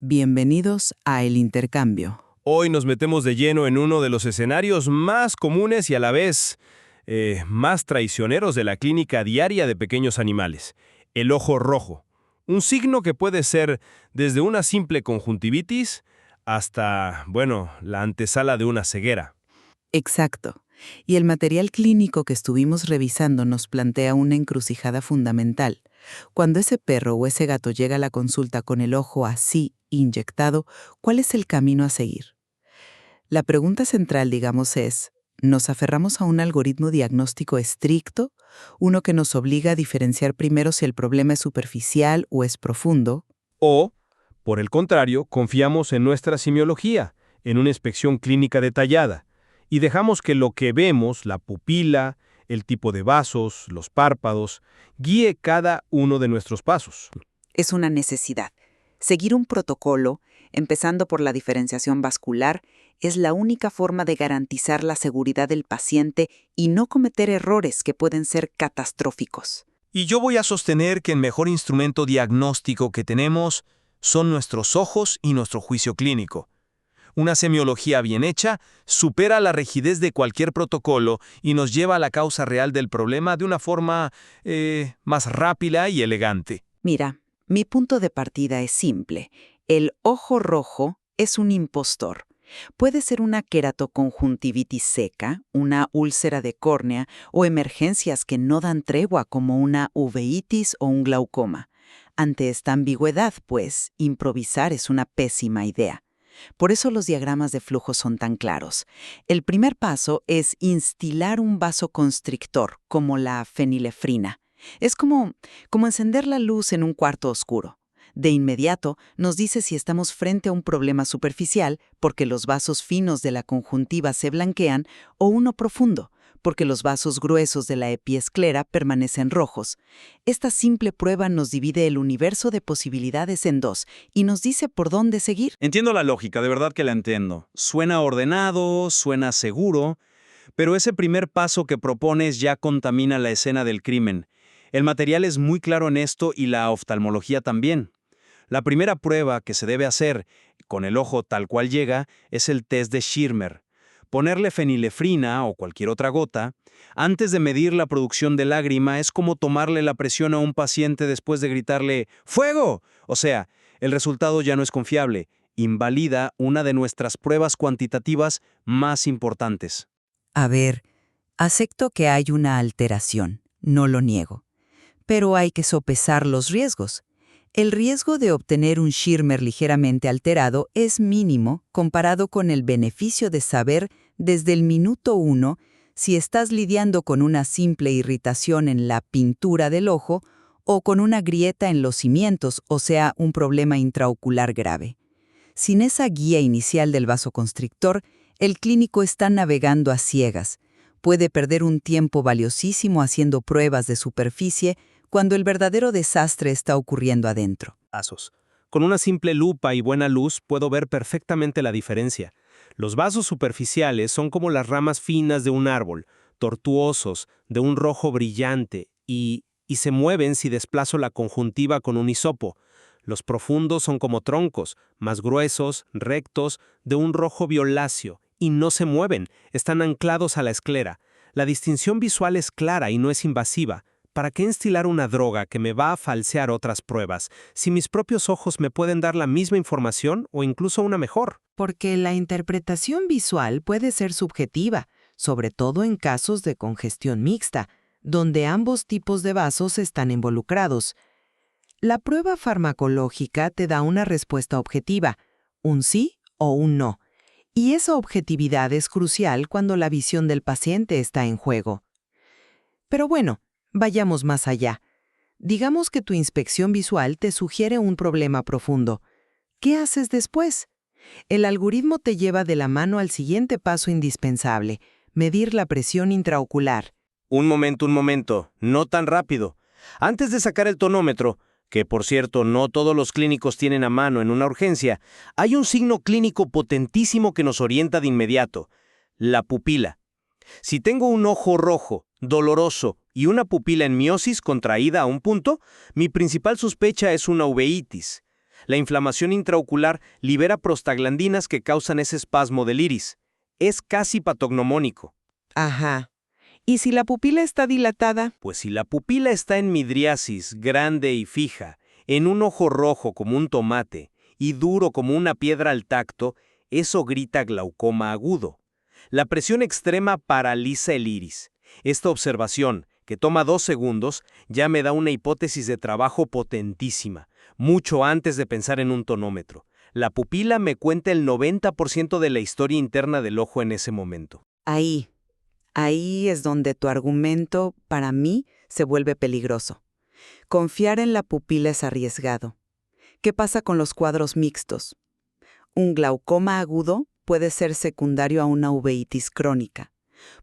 Bienvenidos a El Intercambio. Hoy nos metemos de lleno en uno de los escenarios más comunes y a la vez más traicioneros de la clínica diaria de pequeños animales, el ojo rojo. Un signo que puede ser desde una simple conjuntivitis hasta, bueno, la antesala de una ceguera. Exacto. Y el material clínico que estuvimos revisando nos plantea una encrucijada fundamental. Cuando ese perro o ese gato llega a la consulta con el ojo así inyectado, ¿cuál es el camino a seguir? La pregunta central, digamos, es, ¿nos aferramos a un algoritmo diagnóstico estricto, uno que nos obliga a diferenciar primero si el problema es superficial o es profundo? O, por el contrario, confiamos en nuestra simiología, en una inspección clínica detallada, y dejamos que lo que vemos, la pupila, el tipo de vasos, los párpados, guíe cada uno de nuestros pasos. Es una necesidad. Seguir un protocolo, empezando por la diferenciación vascular, es la única forma de garantizar la seguridad del paciente y no cometer errores que pueden ser catastróficos. Y yo voy a sostener que el mejor instrumento diagnóstico que tenemos son nuestros ojos y nuestro juicio clínico. Una semiología bien hecha supera la rigidez de cualquier protocolo y nos lleva a la causa real del problema de una forma más rápida y elegante. Mira, mi punto de partida es simple. El ojo rojo es un impostor. Puede ser una queratoconjuntivitis seca, una úlcera de córnea o emergencias que no dan tregua como una uveitis o un glaucoma. Ante esta ambigüedad, pues, improvisar es una pésima idea. Por eso los diagramas de flujo son tan claros. El primer paso es instilar un vasoconstrictor, como la fenilefrina. Es como encender la luz en un cuarto oscuro. De inmediato nos dice si estamos frente a un problema superficial, porque los vasos finos de la conjuntiva se blanquean, o uno profundo, porque los vasos gruesos de la epiesclera permanecen rojos. Esta simple prueba nos divide el universo de posibilidades en dos y nos dice por dónde seguir. Entiendo la lógica, de verdad que la entiendo. Suena ordenado, suena seguro, pero ese primer paso que propones ya contamina la escena del crimen. El material es muy claro en esto y la oftalmología también. La primera prueba que se debe hacer, con el ojo tal cual llega, es el test de Schirmer. Ponerle fenilefrina o cualquier otra gota, antes de medir la producción de lágrima, es como tomarle la presión a un paciente después de gritarle ¡fuego! O sea, el resultado ya no es confiable, invalida una de nuestras pruebas cuantitativas más importantes. A ver, acepto que hay una alteración, no lo niego. Pero hay que sopesar los riesgos. El riesgo de obtener un Schirmer ligeramente alterado es mínimo comparado con el beneficio de saber desde el minuto 1 si estás lidiando con una simple irritación en la pintura del ojo o con una grieta en los cimientos, o sea, un problema intraocular grave. Sin esa guía inicial del vasoconstrictor, el clínico está navegando a ciegas. Puede perder un tiempo valiosísimo haciendo pruebas de superficie cuando el verdadero desastre está ocurriendo adentro. Con una simple lupa y buena luz puedo ver perfectamente la diferencia. Los vasos superficiales son como las ramas finas de un árbol, tortuosos, de un rojo brillante, y se mueven si desplazo la conjuntiva con un hisopo. Los profundos son como troncos, más gruesos, rectos, de un rojo violáceo, y no se mueven, están anclados a la esclera. La distinción visual es clara y no es invasiva. ¿Para qué instilar una droga que me va a falsear otras pruebas, si mis propios ojos me pueden dar la misma información o incluso una mejor? Porque la interpretación visual puede ser subjetiva, sobre todo en casos de congestión mixta, donde ambos tipos de vasos están involucrados. La prueba farmacológica te da una respuesta objetiva, un sí o un no, y esa objetividad es crucial cuando la visión del paciente está en juego. Pero bueno, vayamos más allá. Digamos que tu inspección visual te sugiere un problema profundo. ¿Qué haces después? El algoritmo te lleva de la mano al siguiente paso indispensable, medir la presión intraocular. Un momento, no tan rápido. Antes de sacar el tonómetro, que por cierto no todos los clínicos tienen a mano en una urgencia, hay un signo clínico potentísimo que nos orienta de inmediato: la pupila. Si tengo un ojo rojo, doloroso y una pupila en miosis contraída a un punto, mi principal sospecha es una uveitis. La inflamación intraocular libera prostaglandinas que causan ese espasmo del iris. Es casi patognomónico. Ajá. ¿Y si la pupila está dilatada? Pues si la pupila está en midriasis, grande y fija, en un ojo rojo como un tomate y duro como una piedra al tacto, eso grita glaucoma agudo. La presión extrema paraliza el iris. Esta observación, que toma 2 segundos, ya me da una hipótesis de trabajo potentísima, mucho antes de pensar en un tonómetro. La pupila me cuenta el 90% de la historia interna del ojo en ese momento. Ahí es donde tu argumento, para mí, se vuelve peligroso. Confiar en la pupila es arriesgado. ¿Qué pasa con los cuadros mixtos? Un glaucoma agudo puede ser secundario a una uveitis crónica.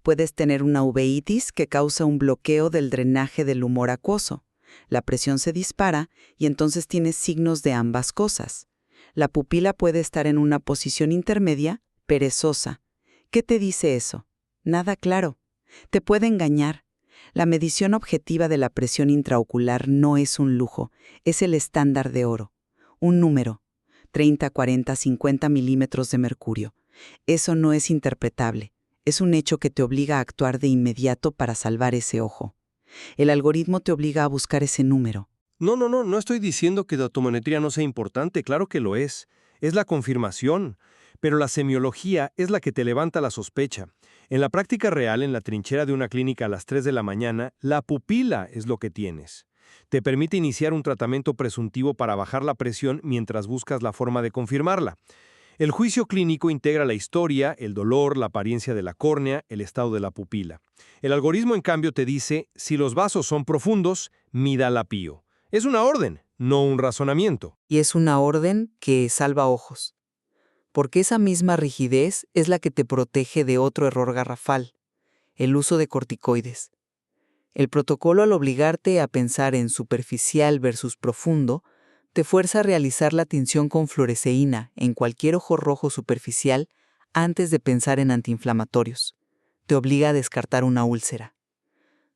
Puedes tener una uveitis que causa un bloqueo del drenaje del humor acuoso. La presión se dispara y entonces tienes signos de ambas cosas. La pupila puede estar en una posición intermedia, perezosa. ¿Qué te dice eso? Nada claro. Te puede engañar. La medición objetiva de la presión intraocular no es un lujo, es el estándar de oro. Un número, 30, 40, 50 milímetros de mercurio. Eso no es interpretable. Es un hecho que te obliga a actuar de inmediato para salvar ese ojo. El algoritmo te obliga a buscar ese número. No estoy diciendo que la otometría no sea importante, claro que lo es. Es la confirmación. Pero la semiología es la que te levanta la sospecha. En la práctica real, en la trinchera de una clínica a las 3 de la mañana, la pupila es lo que tienes. Te permite iniciar un tratamiento presuntivo para bajar la presión mientras buscas la forma de confirmarla. El juicio clínico integra la historia, el dolor, la apariencia de la córnea, el estado de la pupila. El algoritmo, en cambio, te dice, si los vasos son profundos, mida la PIO. Es una orden, no un razonamiento. Y es una orden que salva ojos. Porque esa misma rigidez es la que te protege de otro error garrafal, el uso de corticoides. El protocolo, al obligarte a pensar en superficial versus profundo, te fuerza a realizar la tinción con fluoresceína en cualquier ojo rojo superficial antes de pensar en antiinflamatorios. Te obliga a descartar una úlcera.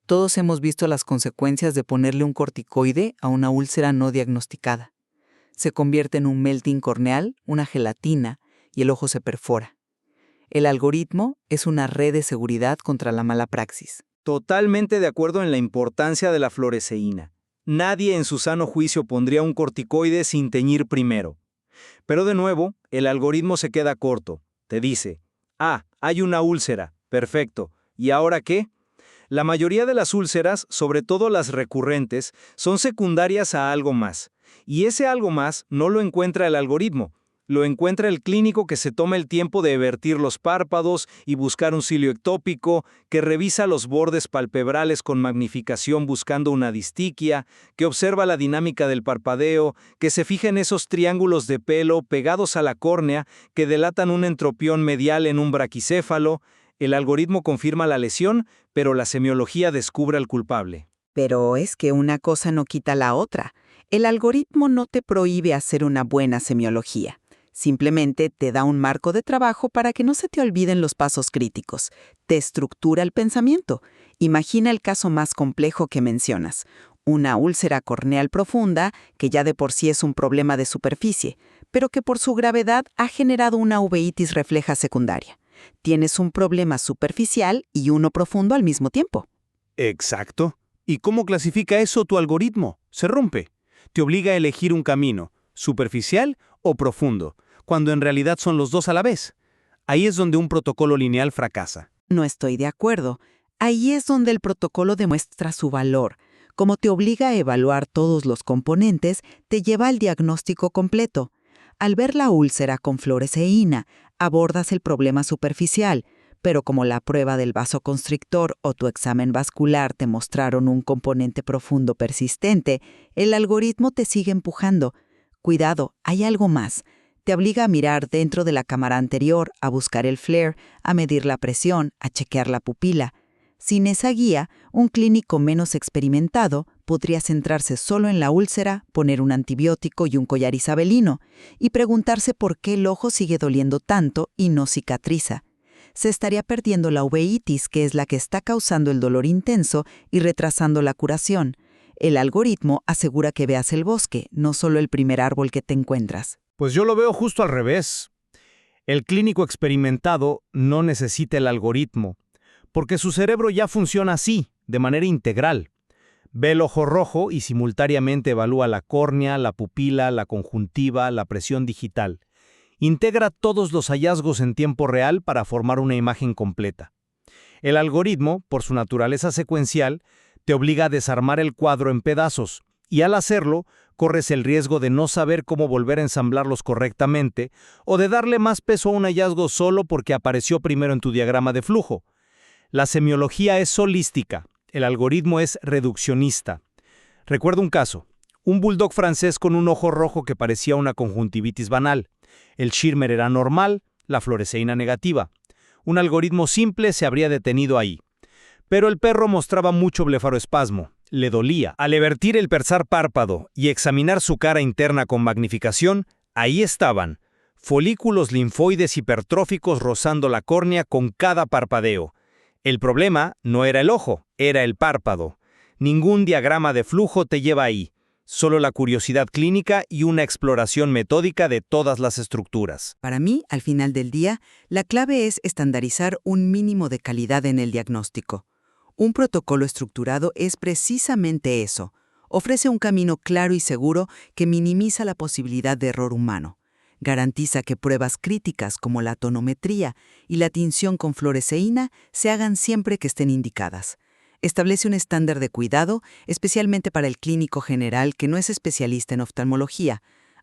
Todos hemos visto las consecuencias de ponerle un corticoide a una úlcera no diagnosticada. Se convierte en un melting corneal, una gelatina, y el ojo se perfora. El algoritmo es una red de seguridad contra la mala praxis. Totalmente de acuerdo en la importancia de la fluoresceína. Nadie en su sano juicio pondría un corticoide sin teñir primero. Pero de nuevo, el algoritmo se queda corto. Te dice, hay una úlcera, perfecto. ¿Y ahora qué? La mayoría de las úlceras, sobre todo las recurrentes, son secundarias a algo más. Y ese algo más no lo encuentra el algoritmo. Lo encuentra el clínico que se toma el tiempo de evertir los párpados y buscar un cilio ectópico, que revisa los bordes palpebrales con magnificación buscando una distiquia, que observa la dinámica del parpadeo, que se fija en esos triángulos de pelo pegados a la córnea que delatan un entropión medial en un braquicéfalo. El algoritmo confirma la lesión, pero la semiología descubre al culpable. Pero es que una cosa no quita la otra. El algoritmo no te prohíbe hacer una buena semiología. Simplemente te da un marco de trabajo para que no se te olviden los pasos críticos. Te estructura el pensamiento. Imagina el caso más complejo que mencionas. Una úlcera corneal profunda, que ya de por sí es un problema de superficie, pero que por su gravedad ha generado una uveitis refleja secundaria. Tienes un problema superficial y uno profundo al mismo tiempo. Exacto. ¿Y cómo clasifica eso tu algoritmo? Se rompe. Te obliga a elegir un camino, superficial o profundo, cuando en realidad son los dos a la vez. Ahí es donde un protocolo lineal fracasa. No estoy de acuerdo. Ahí es donde el protocolo demuestra su valor. Como te obliga a evaluar todos los componentes, te lleva al diagnóstico completo. Al ver la úlcera con fluoresceína, abordas el problema superficial, pero como la prueba del vasoconstrictor o tu examen vascular te mostraron un componente profundo persistente, el algoritmo te sigue empujando. Cuidado, hay algo más. Te obliga a mirar dentro de la cámara anterior, a buscar el flare, a medir la presión, a chequear la pupila. Sin esa guía, un clínico menos experimentado podría centrarse solo en la úlcera, poner un antibiótico y un collar isabelino, y preguntarse por qué el ojo sigue doliendo tanto y no cicatriza. Se estaría perdiendo la uveitis, que es la que está causando el dolor intenso y retrasando la curación. El algoritmo asegura que veas el bosque, no solo el primer árbol que te encuentras. Pues yo lo veo justo al revés. El clínico experimentado no necesita el algoritmo, porque su cerebro ya funciona así, de manera integral. Ve el ojo rojo y simultáneamente evalúa la córnea, la pupila, la conjuntiva, la presión digital. Integra todos los hallazgos en tiempo real para formar una imagen completa. El algoritmo, por su naturaleza secuencial, te obliga a desarmar el cuadro en pedazos, y al hacerlo, corres el riesgo de no saber cómo volver a ensamblarlos correctamente o de darle más peso a un hallazgo solo porque apareció primero en tu diagrama de flujo. La semiología es holística, el algoritmo es reduccionista. Recuerdo un caso, un bulldog francés con un ojo rojo que parecía una conjuntivitis banal. El Schirmer era normal, la fluoresceína negativa. Un algoritmo simple se habría detenido ahí. Pero el perro mostraba mucho blefaroespasmo, le dolía. Al evertir el tercer párpado y examinar su cara interna con magnificación, ahí estaban, folículos linfoides hipertróficos rozando la córnea con cada parpadeo. El problema no era el ojo, era el párpado. Ningún diagrama de flujo te lleva ahí, solo la curiosidad clínica y una exploración metódica de todas las estructuras. Para mí, al final del día, la clave es estandarizar un mínimo de calidad en el diagnóstico. Un protocolo estructurado es precisamente eso. Ofrece un camino claro y seguro que minimiza la posibilidad de error humano. Garantiza que pruebas críticas como la tonometría y la tinción con fluoresceína se hagan siempre que estén indicadas. Establece un estándar de cuidado, especialmente para el clínico general que no es especialista en oftalmología.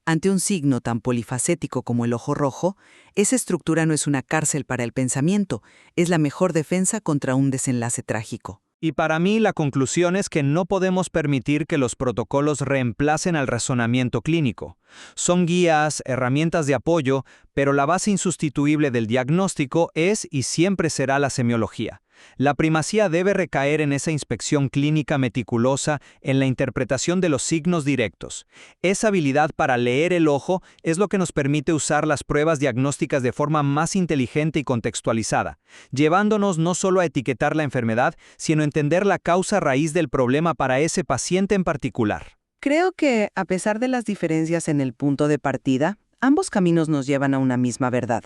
Ante un signo tan polifacético como el ojo rojo, esa estructura no es una cárcel para el pensamiento, es la mejor defensa contra un desenlace trágico. Y para mí la conclusión es que no podemos permitir que los protocolos reemplacen al razonamiento clínico. Son guías, herramientas de apoyo, pero la base insustituible del diagnóstico es y siempre será la semiología. La primacía debe recaer en esa inspección clínica meticulosa, en la interpretación de los signos directos. Esa habilidad para leer el ojo es lo que nos permite usar las pruebas diagnósticas de forma más inteligente y contextualizada, llevándonos no solo a etiquetar la enfermedad, sino a entender la causa raíz del problema para ese paciente en particular. Creo que, a pesar de las diferencias en el punto de partida, ambos caminos nos llevan a una misma verdad.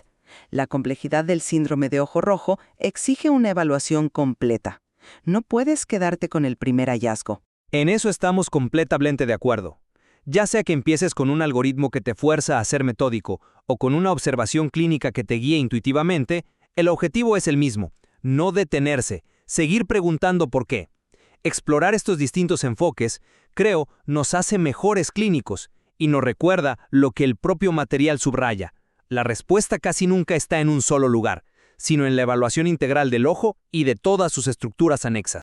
La complejidad del síndrome de ojo rojo exige una evaluación completa. No puedes quedarte con el primer hallazgo. En eso estamos completamente de acuerdo. Ya sea que empieces con un algoritmo que te fuerza a ser metódico o con una observación clínica que te guíe intuitivamente, el objetivo es el mismo: no detenerse, seguir preguntando por qué. Explorar estos distintos enfoques, creo, nos hace mejores clínicos y nos recuerda lo que el propio material subraya. La respuesta casi nunca está en un solo lugar, sino en la evaluación integral del ojo y de todas sus estructuras anexas.